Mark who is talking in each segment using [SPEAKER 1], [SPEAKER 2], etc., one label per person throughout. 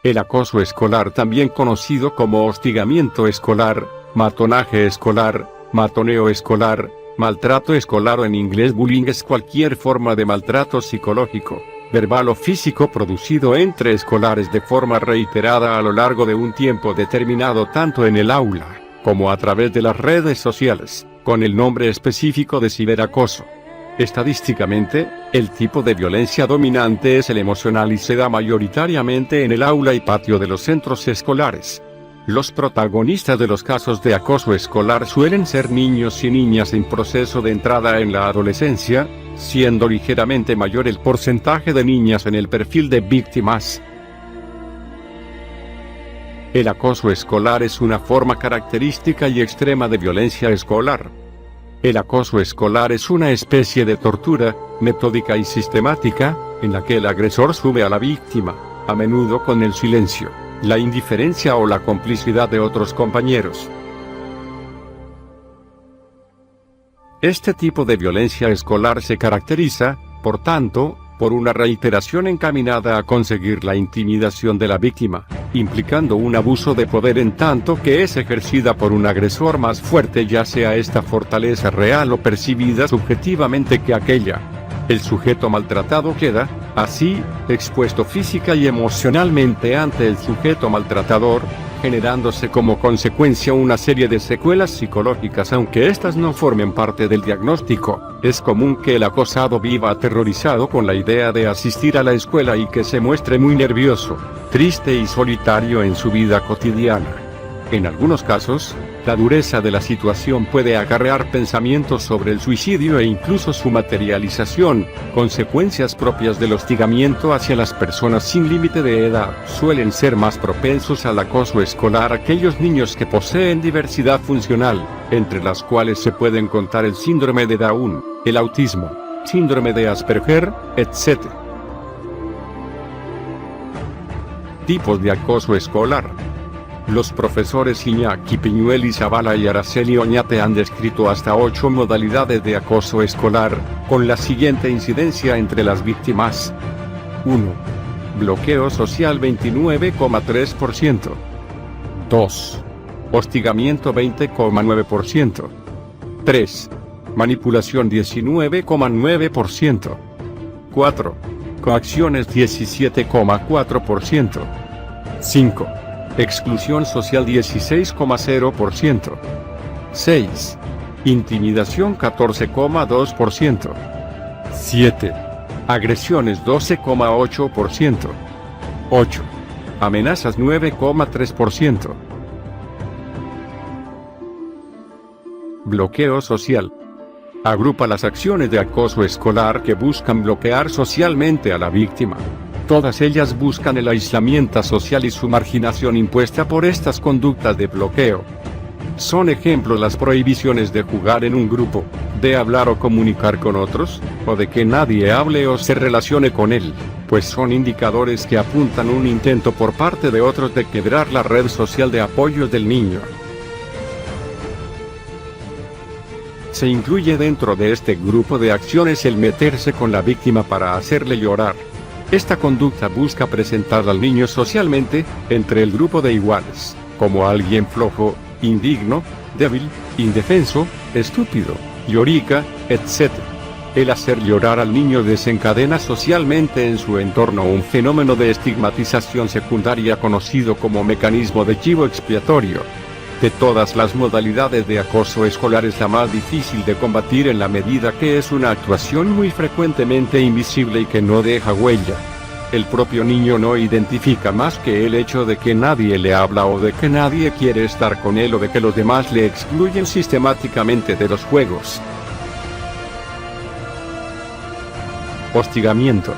[SPEAKER 1] El acoso escolar, también conocido como hostigamiento escolar, matonaje escolar, matoneo escolar, maltrato escolar o en inglés bullying, es cualquier forma de maltrato psicológico, verbal o físico producido entre escolares de forma reiterada a lo largo de un tiempo determinado, tanto en el aula como a través de las redes sociales, con el nombre específico de ciberacoso. Estadísticamente, el tipo de violencia dominante es el emocional y se da mayoritariamente en el aula y patio de los centros escolares. Los protagonistas de los casos de acoso escolar suelen ser niños y niñas en proceso de entrada en la adolescencia, siendo ligeramente mayor el porcentaje de niñas en el perfil de víctimas. El acoso escolar es una forma característica y extrema de violencia escolar. El acoso escolar es una especie de tortura, metódica y sistemática, en la que el agresor sube a la víctima, a menudo con el silencio, la indiferencia o la complicidad de otros compañeros. Este tipo de violencia escolar se caracteriza, por tanto, por una reiteración encaminada a conseguir la intimidación de la víctima, implicando un abuso de poder en tanto que es ejercida por un agresor más fuerte, ya sea esta fortaleza real o percibida subjetivamente que aquella. El sujeto maltratado queda, así, expuesto física y emocionalmente ante el sujeto maltratador, generándose como consecuencia una serie de secuelas psicológicas. Aunque estas no formen parte del diagnóstico, es común que el acosado viva aterrorizado con la idea de asistir a la escuela y que se muestre muy nervioso, triste y solitario en su vida cotidiana. En algunos casos, la dureza de la situación puede acarrear pensamientos sobre el suicidio e incluso su materialización, consecuencias propias del hostigamiento hacia las personas sin límite de edad. Suelen ser más propensos al acoso escolar aquellos niños que poseen diversidad funcional, entre las cuales se pueden contar el síndrome de Down, el autismo, síndrome de Asperger, etc. Tipos de acoso escolar. Los profesores Iñaki Piñuel y Zavala y Araceli Oñate han descrito hasta 8 modalidades de acoso escolar, con la siguiente incidencia entre las víctimas. 1. Bloqueo social 29,3%. 2. Hostigamiento 20,9%. 3. Manipulación 19,9%. 4. Coacciones 17,4%. 5. Exclusión social 16,0%. 6. Intimidación 14,2%. 7. Agresiones 12,8%. 8. Amenazas 9,3%. Bloqueo social. Agrupa las acciones de acoso escolar que buscan bloquear socialmente a la víctima. Todas ellas buscan el aislamiento social y su marginación impuesta por estas conductas de bloqueo. Son ejemplos las prohibiciones de jugar en un grupo, de hablar o comunicar con otros, o de que nadie hable o se relacione con él, pues son indicadores que apuntan un intento por parte de otros de quebrar la red social de apoyo del niño. Se incluye dentro de este grupo de acciones el meterse con la víctima para hacerle llorar. Esta conducta busca presentar al niño socialmente, entre el grupo de iguales, como alguien flojo, indigno, débil, indefenso, estúpido, llorica, etc. El hacer llorar al niño desencadena socialmente en su entorno un fenómeno de estigmatización secundaria conocido como mecanismo de chivo expiatorio. De todas las modalidades de acoso escolar es la más difícil de combatir en la medida que es una actuación muy frecuentemente invisible y que no deja huella. El propio niño no identifica más que el hecho de que nadie le habla o de que nadie quiere estar con él o de que los demás le excluyen sistemáticamente de los juegos. Hostigamiento.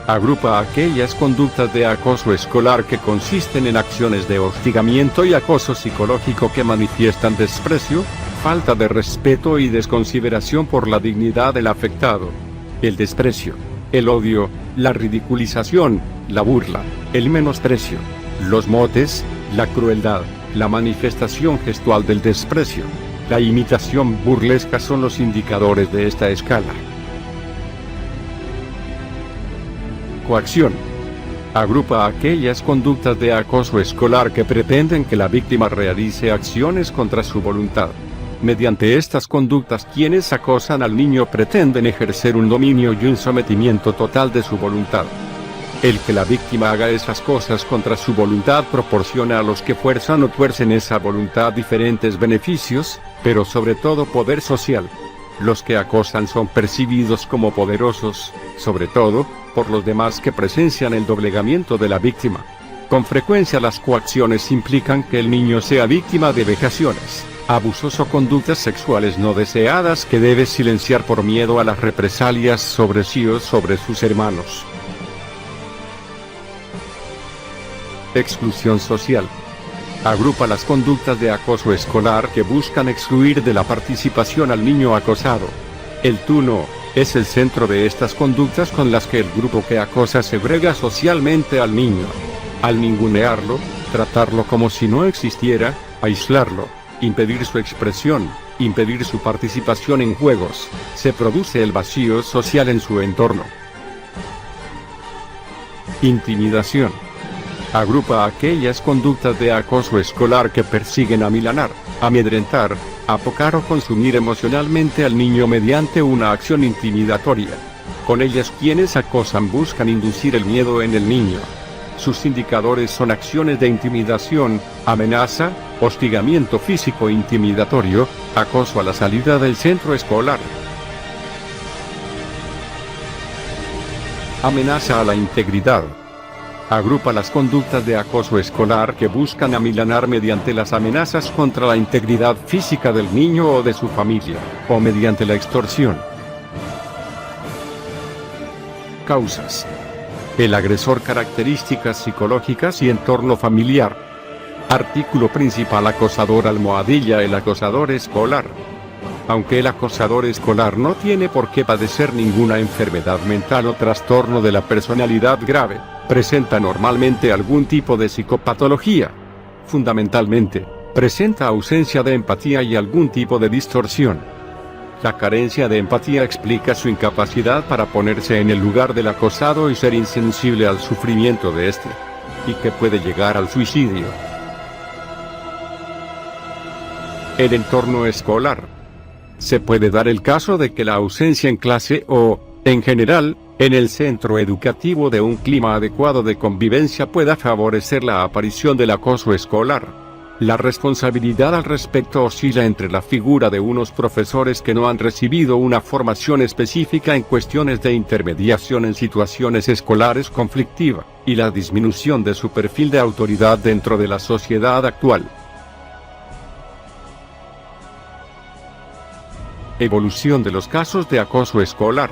[SPEAKER 1] Agrupa aquellas conductas de acoso escolar que consisten en acciones de hostigamiento y acoso psicológico que manifiestan desprecio, falta de respeto y desconsideración por la dignidad del afectado. El desprecio, el odio, la ridiculización, la burla, el menosprecio, los motes, la crueldad, la manifestación gestual del desprecio, la imitación burlesca son los indicadores de esta escala. Coacción. Agrupa aquellas conductas de acoso escolar que pretenden que la víctima realice acciones contra su voluntad. Mediante estas conductas, quienes acosan al niño pretenden ejercer un dominio y un sometimiento total de su voluntad. El que la víctima haga esas cosas contra su voluntad proporciona a los que fuerzan o tuercen esa voluntad diferentes beneficios, pero sobre todo poder social. Los que acosan son percibidos como poderosos, sobre todo, por los demás que presencian el doblegamiento de la víctima. Con frecuencia las coacciones implican que el niño sea víctima de vejaciones, abusos o conductas sexuales no deseadas que debe silenciar por miedo a las represalias sobre sí o sobre sus hermanos. Exclusión social. Agrupa las conductas de acoso escolar que buscan excluir de la participación al niño acosado. El tú no es el centro de estas conductas con las que el grupo que acosa segrega socialmente al niño. Al ningunearlo, tratarlo como si no existiera, aislarlo, impedir su expresión, impedir su participación en juegos, se produce el vacío social en su entorno. Intimidación. Agrupa aquellas conductas de acoso escolar que persiguen amilanar, amedrentar, apocar o consumir emocionalmente al niño mediante una acción intimidatoria. Con ellas quienes acosan buscan inducir el miedo en el niño. Sus indicadores son acciones de intimidación, amenaza, hostigamiento físico intimidatorio, acoso a la salida del centro escolar. Amenaza a la integridad. Agrupa las conductas de acoso escolar que buscan amilanar mediante las amenazas contra la integridad física del niño o de su familia, o mediante la extorsión. Causas. El agresor, características psicológicas y entorno familiar. Artículo principal: acosador almohadilla. El acosador escolar. Aunque el acosador escolar no tiene por qué padecer ninguna enfermedad mental o trastorno de la personalidad grave, presenta normalmente algún tipo de psicopatología. Fundamentalmente, presenta ausencia de empatía y algún tipo de distorsión. La carencia de empatía explica su incapacidad para ponerse en el lugar del acosado y ser insensible al sufrimiento de éste, y que puede llegar al suicidio. El entorno escolar. Se puede dar el caso de que la ausencia en clase o, en general, en el centro educativo de un clima adecuado de convivencia pueda favorecer la aparición del acoso escolar. La responsabilidad al respecto oscila entre la figura de unos profesores que no han recibido una formación específica en cuestiones de intermediación en situaciones escolares conflictivas, y la disminución de su perfil de autoridad dentro de la sociedad actual. Evolución de los casos de acoso escolar.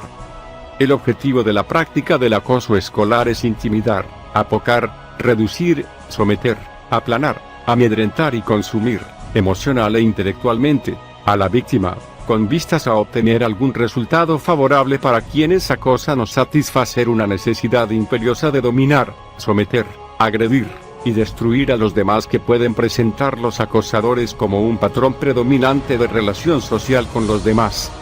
[SPEAKER 1] El objetivo de la práctica del acoso escolar es intimidar, apocar, reducir, someter, aplanar, amedrentar y consumir, emocional e intelectualmente, a la víctima, con vistas a obtener algún resultado favorable para quienes acosan o satisfacer una necesidad imperiosa de dominar, someter, agredir y destruir a los demás que pueden presentar los acosadores como un patrón predominante de relación social con los demás.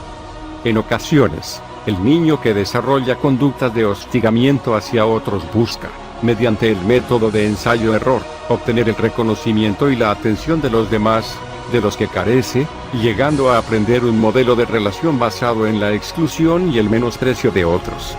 [SPEAKER 1] En ocasiones, el niño que desarrolla conductas de hostigamiento hacia otros busca, mediante el método de ensayo-error, obtener el reconocimiento y la atención de los demás, de los que carece, llegando a aprender un modelo de relación basado en la exclusión y el menosprecio de otros.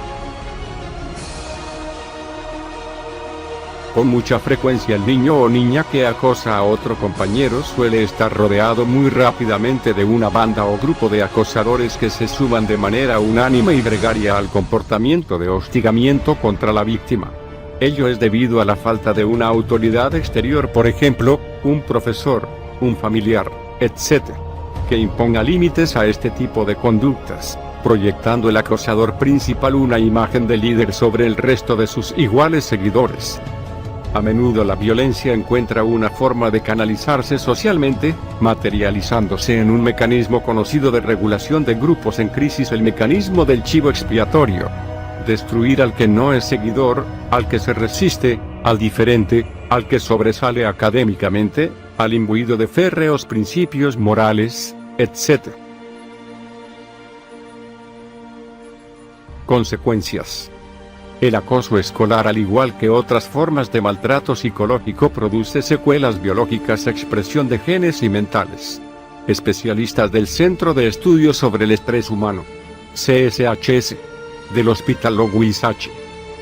[SPEAKER 1] Con mucha frecuencia el niño o niña que acosa a otro compañero suele estar rodeado muy rápidamente de una banda o grupo de acosadores que se suman de manera unánime y gregaria al comportamiento de hostigamiento contra la víctima. Ello es debido a la falta de una autoridad exterior, por ejemplo, un profesor, un familiar, etc., que imponga límites a este tipo de conductas, proyectando el acosador principal una imagen de líder sobre el resto de sus iguales seguidores. A menudo la violencia encuentra una forma de canalizarse socialmente, materializándose en un mecanismo conocido de regulación de grupos en crisis: el mecanismo del chivo expiatorio. Destruir al que no es seguidor, al que se resiste, al diferente, al que sobresale académicamente, al imbuido de férreos principios morales, etc. Consecuencias. El acoso escolar, al igual que otras formas de maltrato psicológico, produce secuelas biológicas, expresión de genes y mentales. Especialistas del Centro de Estudios sobre el Estrés Humano, CSHS, del Hospital Louis H.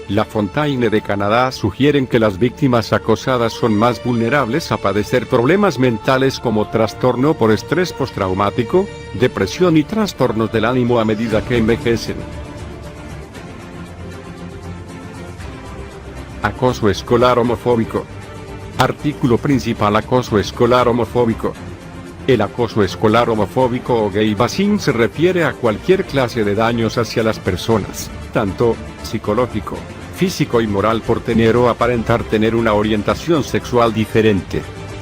[SPEAKER 1] LaFontaine de Canadá, sugieren que las víctimas acosadas son más vulnerables a padecer problemas mentales como trastorno por estrés postraumático, depresión y trastornos del ánimo a medida que envejecen. Acoso escolar homofóbico. Artículo principal: acoso escolar homofóbico. El acoso escolar homofóbico o gay bashing se refiere a cualquier clase de daños hacia las personas, tanto psicológico, físico y moral, por tener o aparentar tener una orientación sexual diferente.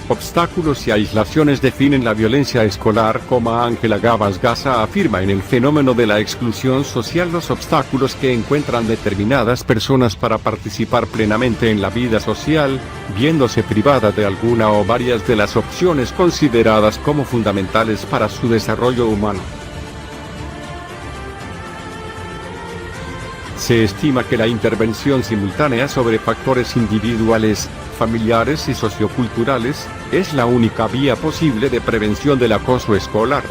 [SPEAKER 1] Obstáculos y aislaciones definen la violencia escolar. Ángela Gabas-Gaza afirma en El fenómeno de la exclusión social los obstáculos que encuentran determinadas personas para participar plenamente en la vida social, viéndose privada de alguna o varias de las opciones consideradas como fundamentales para su desarrollo humano. Se estima que la intervención simultánea sobre factores individuales, familiares y socioculturales es la única vía posible de prevención del acoso escolar.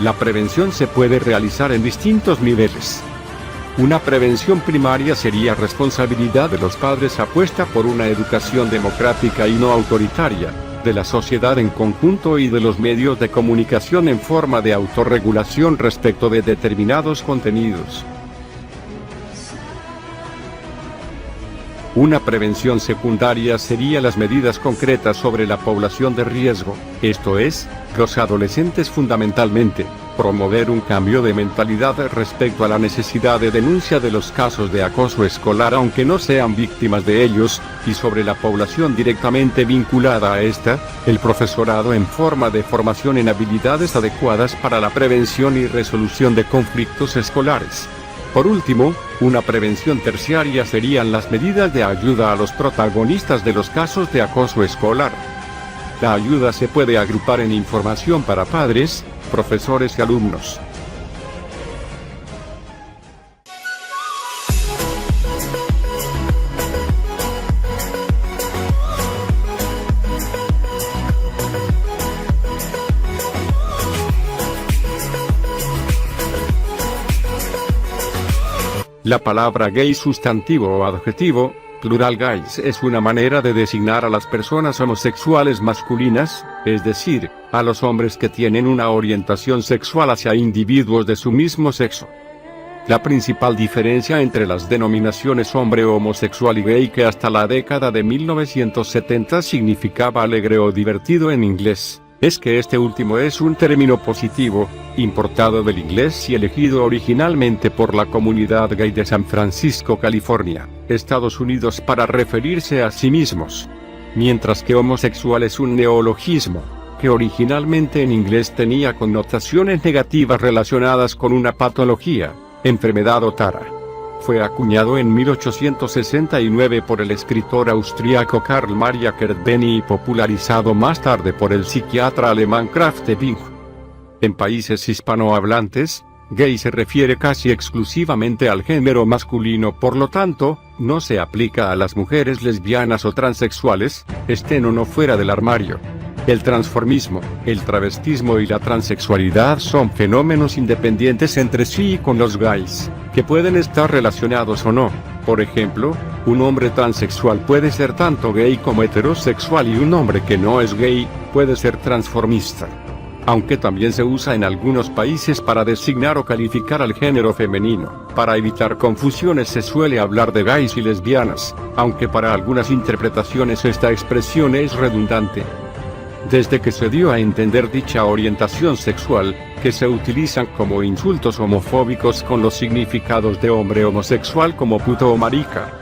[SPEAKER 1] La prevención se puede realizar en distintos niveles. Una prevención primaria sería responsabilidad de los padres, apuesta por una educación democrática y no autoritaria, de la sociedad en conjunto y de los medios de comunicación en forma de autorregulación respecto de determinados contenidos. Una prevención secundaria sería las medidas concretas sobre la población de riesgo, esto es, los adolescentes fundamentalmente, promover un cambio de mentalidad respecto a la necesidad de denuncia de los casos de acoso escolar aunque no sean víctimas de ellos, y sobre la población directamente vinculada a esta, el profesorado en forma de formación en habilidades adecuadas para la prevención y resolución de conflictos escolares. Por último, una prevención terciaria serían las medidas de ayuda a los protagonistas de los casos de acoso escolar. La ayuda se puede agrupar en información para padres, profesores y alumnos. La palabra gay, sustantivo o adjetivo, plural gays, es una manera de designar a las personas homosexuales masculinas, es decir, a los hombres que tienen una orientación sexual hacia individuos de su mismo sexo. La principal diferencia entre las denominaciones hombre homosexual y gay, que hasta la década de 1970 significaba alegre o divertido en inglés, es que este último es un término positivo, importado del inglés y elegido originalmente por la comunidad gay de San Francisco, California, Estados Unidos, para referirse a sí mismos. Mientras que homosexual es un neologismo, que originalmente en inglés tenía connotaciones negativas relacionadas con una patología, enfermedad o tara. Fue acuñado en 1869 por el escritor austríaco Karl Maria Kertbeny y popularizado más tarde por el psiquiatra alemán Kraft Ebing. En países hispanohablantes, gay se refiere casi exclusivamente al género masculino, por lo tanto, no se aplica a las mujeres lesbianas o transexuales, estén o no fuera del armario. El transformismo, el travestismo y la transexualidad son fenómenos independientes entre sí y con los gays, que pueden estar relacionados o no. Por ejemplo, un hombre transexual puede ser tanto gay como heterosexual, y un hombre que no es gay puede ser transformista. Aunque también se usa en algunos países para designar o calificar al género femenino. Para evitar confusiones se suele hablar de gays y lesbianas, aunque para algunas interpretaciones esta expresión es redundante. Desde que se dio a entender dicha orientación sexual, que se utilizan como insultos homofóbicos con los significados de hombre homosexual como puto o marica.